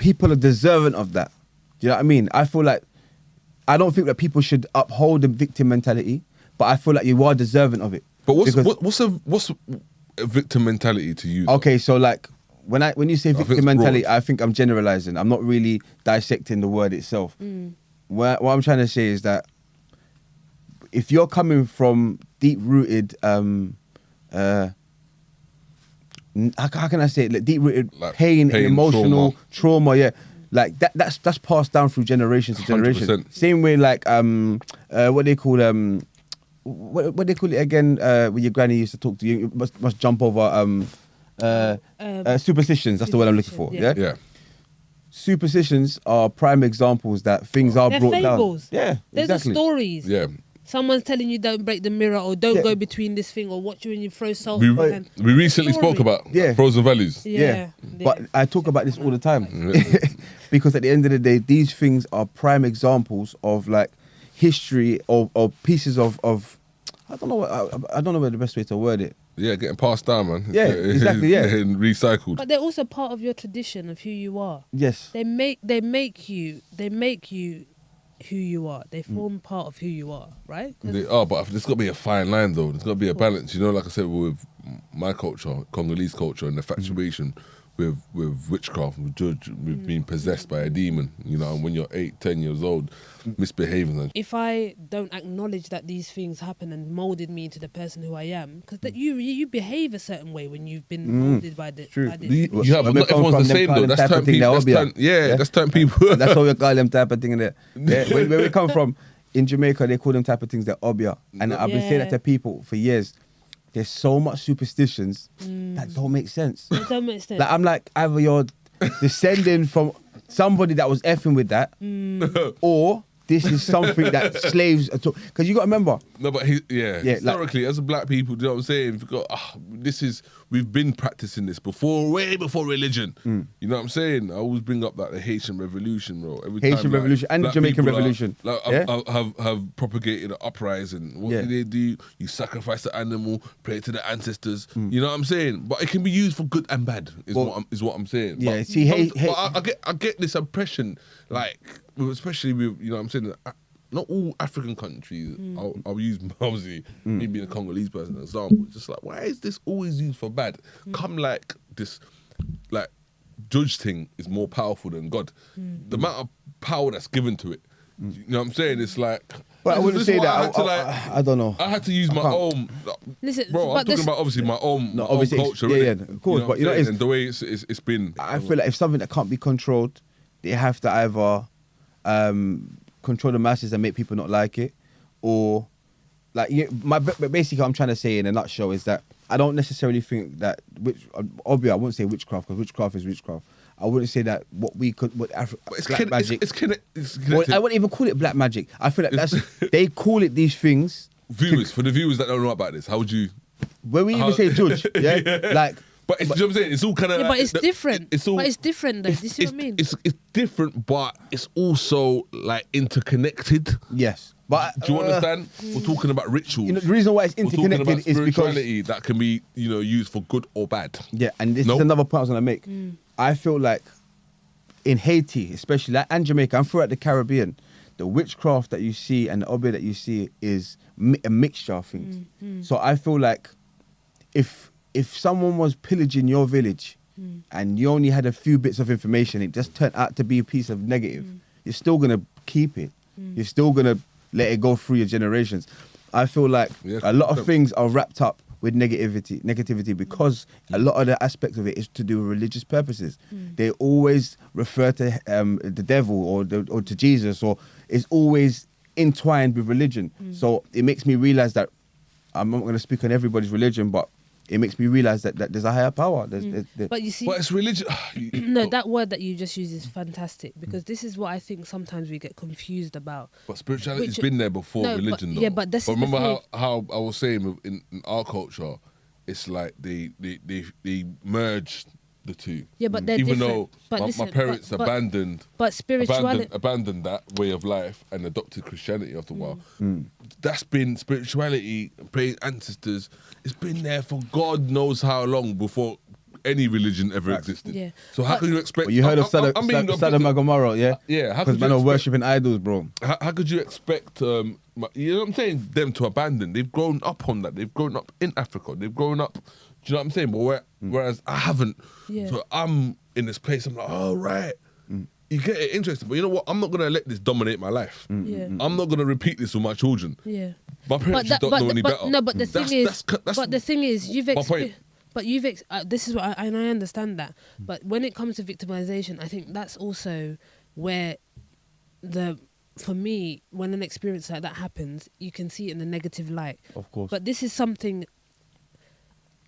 people are deserving of that. Do you know what I mean? I feel like I don't think that people should uphold the victim mentality, but I feel like you are deserving of it. But what's a victim mentality to you? Okay, so like when you say victim mentality, I think I'm generalizing. I'm not really dissecting the word itself. What I'm trying to say is that if you're coming from deep-rooted, how can I say it? Like deep-rooted like pain and emotional trauma, yeah. Like that's passed down through generations to generation. 100%. Same way, like what they call what they call it again? When your granny used to talk to you, you must jump over superstitions. That's the word I'm looking for. Yeah. Superstitions are prime examples that things are brought fables. down. Yeah, There's exactly. the stories. Yeah. Someone's telling you don't break the mirror or don't go between this thing or watch you when you throw salt. We recently spoke about frozen values. Yeah. But I talk about this all the time because at the end of the day, these things are prime examples of like history or pieces of I don't know where the best way to word it. Yeah, getting passed down, man. Yeah, exactly. Yeah, and recycled. But they're also part of your tradition of who you are. Yes. They make you who you are. They form part of who you are, right? They are, but there's got to be a fine line though. There's got to be a balance. You know, like I said, with my culture, Congolese culture, and the infatuation with witchcraft, with being possessed by a demon. You know, and when you're 8, 10 years old, misbehaving. And if I don't acknowledge that these things happen and molded me into the person who I am, because that you behave a certain way when you've been molded by the. True. By the you have, not everyone's the same though. That's turn people. That's turn people. That's what we call them type of thing. There. Where we come from, in Jamaica, they call them type of things that obia, and I've been saying that to people for years. There's so much superstitions that don't make sense. They don't make sense. Like I'm like, either you're descending from somebody that was effing with that, or this is something that slaves are talking. Because you got to remember. No, but historically, like, as a black people, do you know what I'm saying? We've been practicing this way before religion. You know what I'm saying? I always bring up like the Haitian Revolution, bro. Haitian Revolution and the Jamaican Revolution. Have propagated an uprising. What do they do? You sacrifice the animal, pray to the ancestors. You know what I'm saying? But it can be used for good and bad. Is what I'm saying. Yeah. But I get this impression, like especially with, you know what I'm saying. Not all African countries, I'll use obviously me being a Congolese person as an example. Just like, why is this always used for bad? Come like this, like judge thing is more powerful than God. The amount of power that's given to it. You know what I'm saying? It's like, but I wouldn't say that. I don't know. I had to use my own. Listen, bro, I'm talking about obviously my own culture. Yeah, of course. But you know, and the way it's been. I feel like if something that can't be controlled, they have to either control the masses and make people not like it, or like basically what I'm trying to say in a nutshell is that I don't necessarily think that obviously I wouldn't say witchcraft because witchcraft is witchcraft. I wouldn't say that black magic. It's connected. Well, I wouldn't even call it black magic. I feel like they call it these things. For the viewers that don't know about this, how would you? When we even say judge, like. But you know what I'm saying? It's all kind of. Yeah, but it's different. But it's different, though. You see what I mean? It's different, but it's also like interconnected. Yes, but do you understand? We're talking about rituals. You know, the reason why it's interconnected is because that can be, you know, used for good or bad. Yeah, and this is another point I was gonna make. I feel like in Haiti, especially and Jamaica, and throughout the Caribbean, the witchcraft that you see and the obia that you see is a mixture of things. So I feel like if someone was pillaging your village and you only had a few bits of information, it just turned out to be a piece of negative, you're still going to keep it. You're still going to let it go through your generations. I feel like a lot of things are wrapped up with negativity because a lot of the aspects of it is to do with religious purposes. They always refer to the devil or to Jesus, or it's always entwined with religion. So it makes me realize that I'm not going to speak on everybody's religion, but it makes me realize that there's a higher power. But you see, but it's religion. No, that word that you just used is fantastic because this is what I think sometimes we get confused about. But spirituality's been there before religion, though. But remember how I was saying in our culture, it's like they merged the two. Yeah, but they're even different. though my parents abandoned that way of life and adopted Christianity after a while. That's been spirituality, praying ancestors. It's been there for God knows how long before any religion ever Facts. existed. Yeah. So how can you expect? Well, you heard of I'm being Sodom and Gomorrah, yeah? Yeah, how Because could men you are expect- worshipping idols, bro. How could you expect, you know what I'm saying, them to abandon? They've grown up on that. They've grown up in Africa. They've grown up, do you know what I'm saying? But whereas I haven't. Yeah. So I'm in this place, I'm like, oh, right. You get it interesting. But you know what? I'm not going to let this dominate my life. Yeah. I'm not going to repeat this with my children. Yeah. My parents just don't know any better. No, but the thing is, that's but the thing is, you've my point. but this is what I understand that. But when it comes to victimization, I think that's also where for me, when an experience like that happens, you can see it in the negative light. Of course. But this is something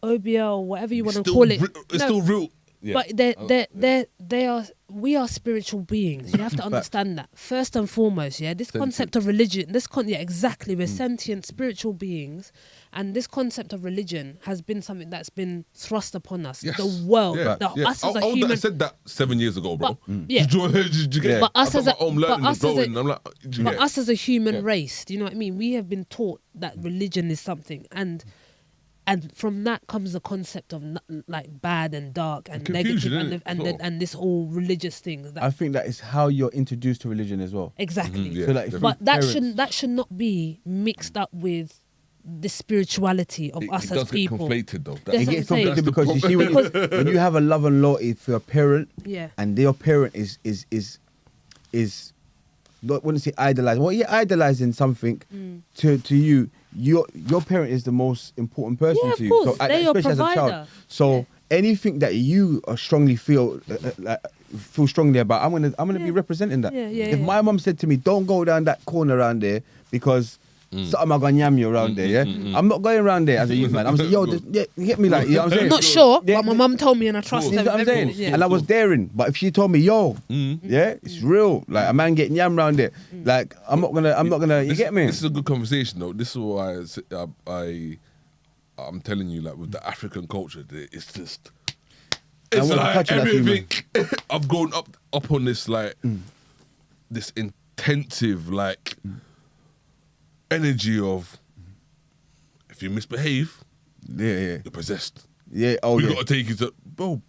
OBL, whatever you want to Still call it. It's still real. Yeah. But we are spiritual beings. You have to understand that first and foremost. Yeah, this concept of religion, exactly. We're sentient spiritual beings, and this concept of religion has been something that's been thrust upon us. Yes. The world, Yeah. us as a I human. said that 7 years ago, bro. But, yeah. Did you get But us I as thought a- my own but learning us is as a- growing. I'm like, do you But get us as a human Yeah. race, do you know what I mean? We have been taught that religion is something, and from that comes the concept of like bad and dark and Confusion, negative, innit, as well. and this whole religious thing. That, I think that is how you're introduced to religion as well. exactly. Yeah. So like, if But your that parents- should not be mixed up with the spirituality of us it as does people. get conflated, though. That's It what I'm gets saying. conflicted because you see when you have a love and loyalty for your parent, Yeah. and your parent is not wouldn't say idolizing. Well, you're idolizing something to you. Your parent is the most important person Yeah, of to you. course. So, They're your especially as a provider. child. So anything that you strongly feel strongly about, I'm gonna be representing that. Yeah, yeah, if yeah. my mum said to me, "Don't go down that corner around there because." Something I gonna yam you around there, yeah. I'm not going around there as a youth man. I'm saying, yo, you get me like, you know what I'm saying? I'm not sure, Yeah, but my mum told me and I trust You her. know what I'm with saying? everything, yeah. And I was daring, but if she told me, yo, yeah, it's real. Like a man getting yam round there. Like I'm not gonna. You get me? This is a good conversation, though. This is why I'm telling you, like with the African culture, it's just I it's want to like touch on that, everything. I've grown up on this like this intensive like energy of if you misbehave, Yeah. you're possessed. Yeah. Oh We yeah. got to take it to, bro.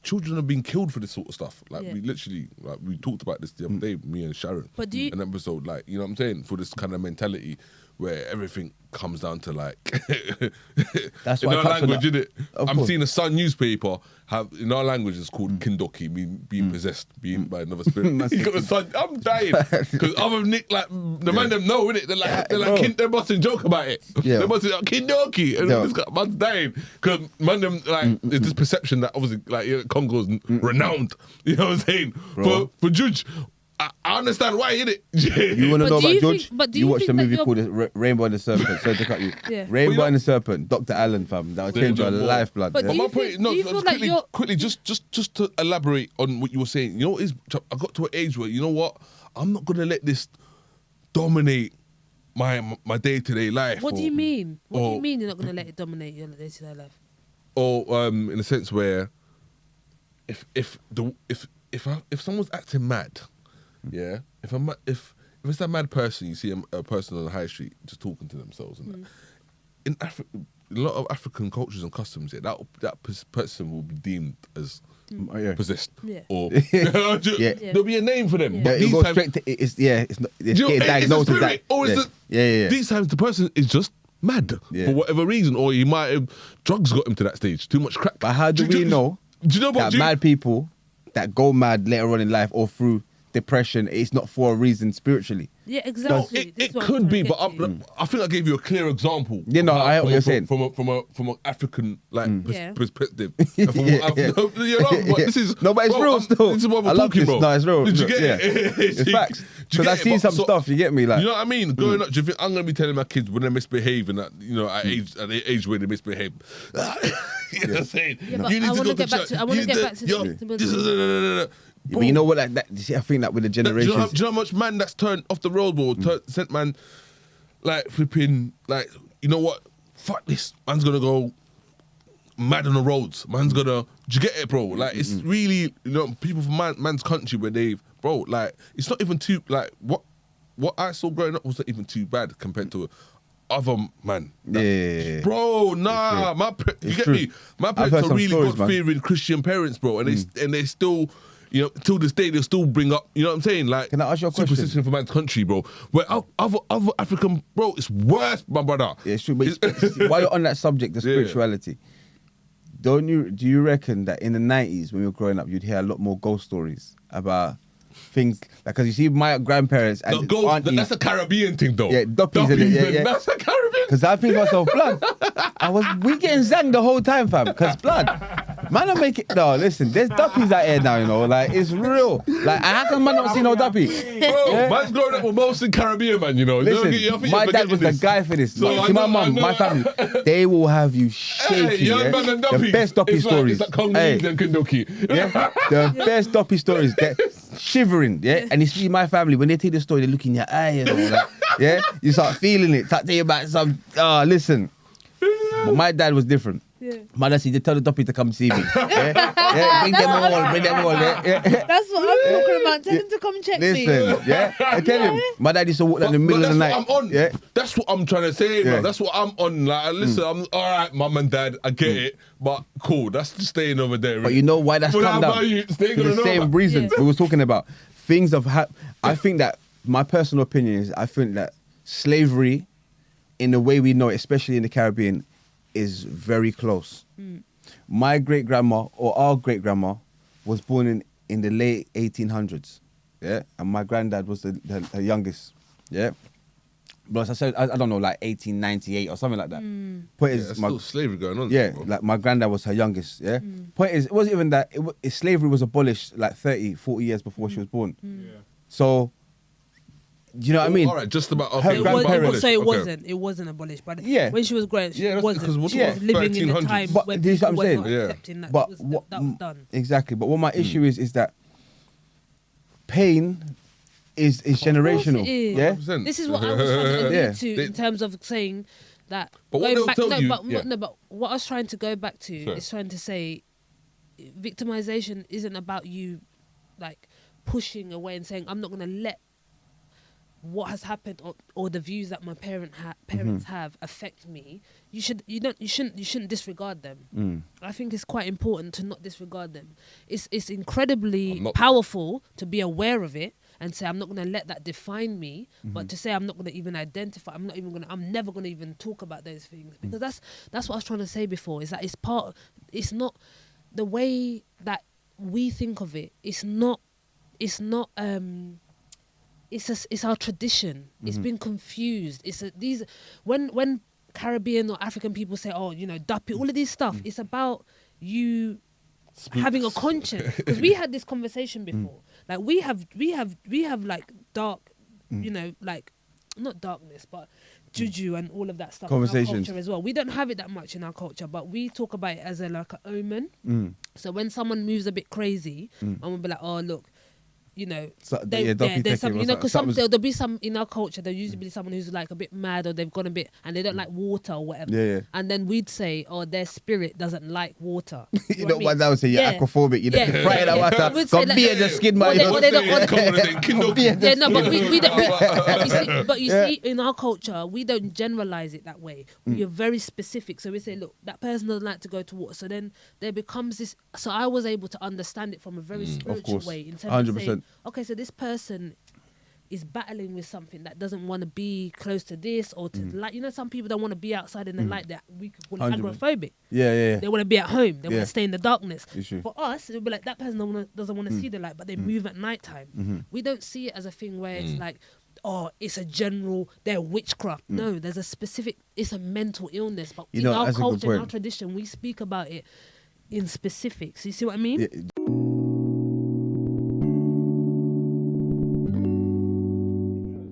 Children are being killed for this sort of stuff. Like Yeah. we literally, like we talked about this the other day, me and Sharon. But do you- an episode, like you know what I'm saying, for this kind of mentality where everything comes down to like That's in why I our touched on language, that. innit? Of I'm course. seeing a Sun newspaper have in our language it's called kindoki, being possessed, being by another spirit. You got the Sun. I'm dying because other Nick like the man them know innit. They're like bro. they mustn't joke about it. Yeah. They must like kindoki, and Yeah. this guy man's dying because man them like there's this perception that obviously like Congo's renowned. You know what I'm saying? Bro. For Judge, I understand why, innit? You want to But know do about you George? think- but do you you watched a think that movie you're- called Rainbow and the Serpent. Sorry to cut you. Yeah. Rainbow Well, and the Serpent. Dr. Allen, fam. That changed your Well, life, blood. but yeah. do My you point, think- no, do you just feel like quickly, you're- just to elaborate on what you were saying. You know, what is I got to an age where you know what, I'm not gonna let this dominate my day-to-day life. What do you mean? What do you or- mean you're not going to let it dominate your day-to-day life? Or in a sense where if someone's acting mad, yeah, if it's that mad person, you see a person on the high street just talking to themselves and that. In Africa, a lot of African cultures and customs, yeah, that person will be deemed as Oh, yeah. possessed, Yeah. or Yeah. there'll be a name for them. Yeah. But Yeah, it these goes times, straight to it's not, it's do you know, getting it's a diagnosed with spirit, that. or is yeah. it? Yeah. These times the person is just mad Yeah. for whatever reason, or he might have drugs got him to that stage, too much crack. But how do we know Do you know what? that mad people that go mad later on in life or through depression, it's not for a reason spiritually? Yeah, No, exactly. This it is what I'm could be, trying to but get to. I think I gave you a clear example. Yeah, no, I hear what you're saying. From an African like Yeah. perspective. Yeah. From what I've, no, you know, but this is No, but it's bro, real still. This is what we're I love talking, this. bro. No, it's real. Did you get Yeah. it? It's facts. Do you Because I get it? see But some so- stuff, you get me? Like, You know what I mean? Growing up, do you think I'm gonna be telling my kids when they misbehave and that you know at the age where they misbehave? You know what I'm saying? Yeah, but You need I wanna go get back church. to- I wanna You get need back to yo, the- this is- but you know what? Like that, you see, I think that with the do you know generations, how much man that's turned off the road, bro? Sent man, like flipping, like you know what? Fuck this. Man's gonna go mad on the roads. Man's gonna. Do you get it, bro? Like it's really, you know, people from man's country where they've, bro. Like it's not even too like what I saw growing up was not even too bad compared to other man. Yeah. Bro, nah, you get true. me? My I've parents heard are some really stories, man. God-fearing Christian parents, bro, and they still, you know, till this day they still bring up, you know what I'm saying? Like, Can I ask you a question? superstition for man's country, bro. Where other African, bro, it's worse, my brother. Yeah, it's true. But while you're on that subject, the spirituality, do you reckon that in the 90s when we were growing up, you'd hear a lot more ghost stories about things like, because you see my grandparents and aunties, That's a Caribbean thing, though. Yeah, duppies in it, yeah. That's a Caribbean. because I think to myself, blood, we getting zanged the whole time, fam. Because blood, man, I make it. No, listen, there's duppies out here now, you know, like it's real. Like, how come man not see no duppy? Bro, man's growing up with mostly Caribbean, man, you know. Listen, my dad was the guy for this. So See, my mum, my family, they will have you shaking. Young man and duppy. The best duppy stories. It's like Congolese and Kentucky. Yeah, the best duppy stories. They're shivering, yeah. And you see my family when they tell the story, they look in your eye, you know, like, yeah. You start feeling it. Start telling about some. Listen, but my dad was different. Yeah. My dad said, tell the duppy to come see me. Yeah, bring them all. Yeah. That's what I'm talking about. Tell him to come check me. Listen, yeah. I tell him, my dad used to walk down the middle of the night. That's what I'm on. Yeah. That's what I'm trying to say, Yeah. bro. That's what I'm on. Like, listen, I'm all right, mum and dad. I get it, but cool. That's just staying over there. But you know why that's But come how down? about you? They For gonna the know same about- reasons Yeah. we was talking about. Things of I think that my personal opinion is I think that slavery, in the way we know it, especially in the Caribbean, is very close. My great grandma or our great grandma was born in the late 1800s, yeah, and my granddad was the youngest, yeah. But as I said, I don't know, like 1898 or something like that. Point is, There's my still slavery going on. yeah, bro. like my granddad was her youngest, yeah. Point is, it wasn't even that, slavery was abolished like 30, 40 years before she was born. So, do you know what I mean? All right, just about. Her Okay, grandparents- So it okay. wasn't abolished, but Yeah. when she was growing, she Yeah, that's wasn't. because what's She was what, living in the 1300s? time But when this is what I'm people were saying. not Yeah. accepting that, But that was done. Exactly. But what my issue is that pain is generational. Of course it is. Yeah. 100%. This is what I was trying to allude Yeah. to in terms of saying that. But what going they'll back, tell no, you- but, yeah. no, but what I was trying to go back to Sure. is trying to say, victimization isn't about you, like pushing away and saying I'm not going to let what has happened or the views that my parents have affect me. You shouldn't disregard them. I think it's quite important to not disregard them. It's incredibly powerful to be aware of it and say I'm not going to let that define me, but to say I'm not going to even identify, I'm never going to even talk about those things, because that's what I was trying to say before, is that it's not the way that we think of it. It's our tradition. It's been confused. When Caribbean or African people say, oh, you know, duppy, all of these stuff, it's about you having a conscience. Because we had this conversation before. Like we have like dark, you know, like not darkness, but juju and all of that stuff in our Conversations. culture as well. We don't have it that much in our culture, but we talk about it as like an omen. So when someone moves a bit crazy, and we'll be like, oh, look, you know, So, yeah, duppy there's some, taking you know, because something's- there'll be some in our culture. There'll usually be someone who's like a bit mad, or they've gone a bit, and they don't like water or whatever. Yeah. And then we'd say, oh, their spirit doesn't like water. You know what I would say? You're Yeah. aquaphobic. You know, Yeah. fry that Yeah. water. We'd say Got like- beer the skin, Or man. they- or they don't- Yeah, no, but we don't. But you see, in our culture, we don't generalize it that way. We are very specific. So we say, look, that person doesn't like to go to water. So then there becomes this. So I was able to understand it from a very spiritual course. way. In terms 100%. of saying, okay, so this person is battling with something that doesn't want to be close to this or to like, you know, some people don't want to be outside in the light, that we could call it 100%. agoraphobic. yeah. They want to be at home. They want Yeah. to stay in the darkness. It's true. For us, it would be like that person doesn't want to see the light, but they move at nighttime. We don't see it as a thing where it's like, oh, it's a general, they're witchcraft. No, there's a specific, it's a mental illness. But You in know, our that's a good culture, in our point. tradition, we speak about it in specifics. You see what I mean? Yeah.